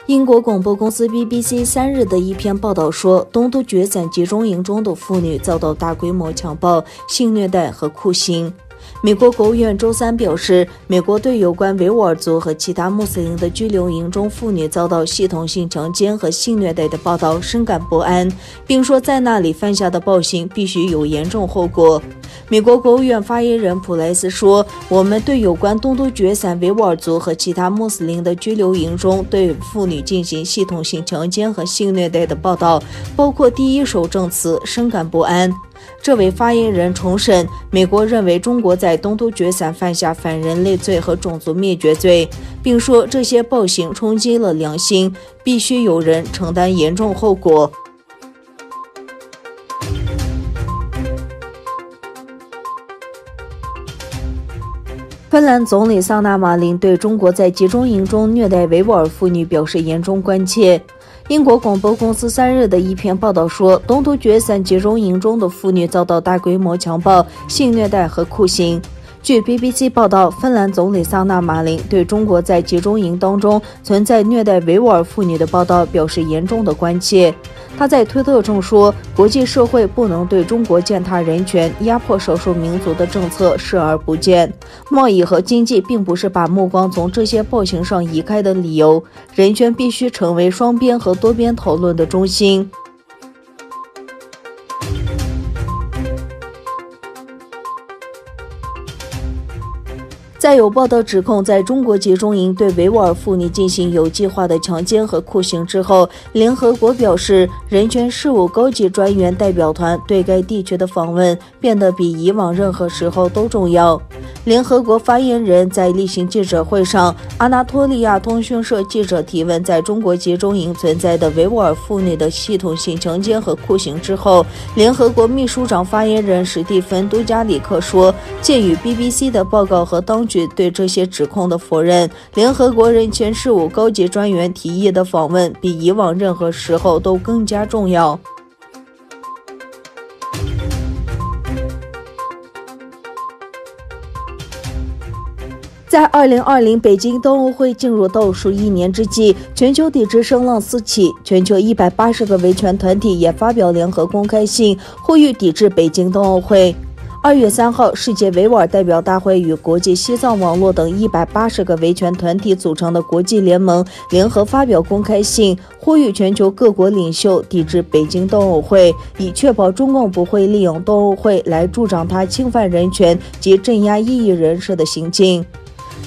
英国广播公司 BBC 3日的一篇报道说，东突厥散集中营中的妇女遭到大规模强暴、性虐待和酷刑。美国国务院周三表示，美国对有关维吾尔族和其他穆斯林的拘留营中妇女遭到系统性强奸和性虐待的报道深感不安，并说在那里犯下的暴行必须有严重后果。美国国务院发言人普莱斯说，我们对有关东突厥散维吾尔族和其他穆斯林的拘留营中对妇女进行系统性强奸和性虐待的报道，包括第一手证词，深感不安。这位发言人重申，美国认为中国在东突厥散犯下反人类罪和种族灭绝罪，并说这些暴行冲击了良心，必须有人承担严重后果。芬兰总理桑纳马林对中国在集中营中虐待维吾尔妇女表示严重关切。英国广播公司3日的一篇报道说，东突厥散集中营中的妇女遭到大规模强暴、性虐待和酷刑。据 BBC 报道，芬兰总理桑纳马林对中国在集中营当中存在虐待维吾尔妇女的报道表示严重的关切。他在推特中说，国际社会不能对中国践踏人权、压迫少数民族的政策视而不见。贸易和经济并不是把目光从这些暴行上移开的理由，人权必须成为双边和多边讨论的中心。在有报道指控在中国集中营对维吾尔妇女进行有计划的强奸和酷刑之后，联合国表示，人权事务高级专员代表团对该地区的访问变得比以往任何时候都重要。联合国发言人在例行记者会上，阿纳托利亚通讯社记者提问在中国集中营存在的维吾尔妇女的系统性强奸和酷刑之后，联合国秘书长发言人史蒂芬·杜加里克说，鉴于 BBC 的报告和当局对这些指控的否认，联合国人权事务高级专员提议的访问比以往任何时候都更加重要。在2020北京冬奥会进入倒数1年之际，全球抵制声浪四起，全球180个维权团体也发表联合公开信，呼吁抵制北京冬奥会。2月3号，世界维吾尔代表大会与国际西藏网络等180个维权团体组成的国际联盟联合发表公开信，呼吁全球各国领袖抵制北京冬奥会，以确保中共不会利用冬奥会来助长他侵犯人权及镇压异议人士的行径。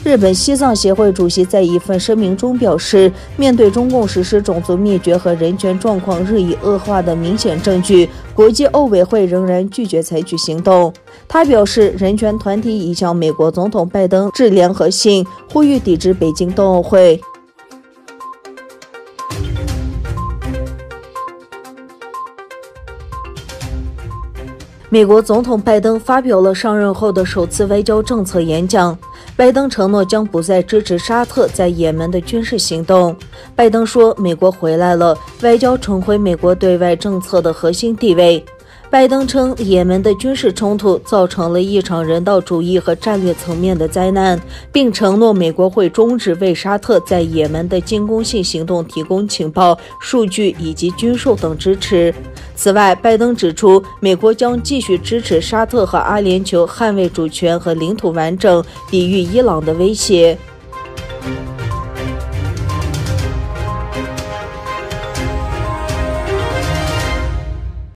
日本西藏协会主席在一份声明中表示，面对中共实施种族灭绝和人权状况日益恶化的明显证据，国际奥委会仍然拒绝采取行动。他表示，人权团体已向美国总统拜登致联合信，呼吁抵制北京冬奥会。美国总统拜登发表了上任后的首次外交政策演讲。拜登承诺将不再支持沙特在也门的军事行动。拜登说，美国回来了，外交重回美国对外政策的核心地位。拜登称，也门的军事冲突造成了一场人道主义和战略层面的灾难，并承诺美国会终止为沙特在也门的进攻性行动提供情报、数据以及军售等支持。此外，拜登指出，美国将继续支持沙特和阿联酋捍卫主权和领土完整，抵御伊朗的威胁。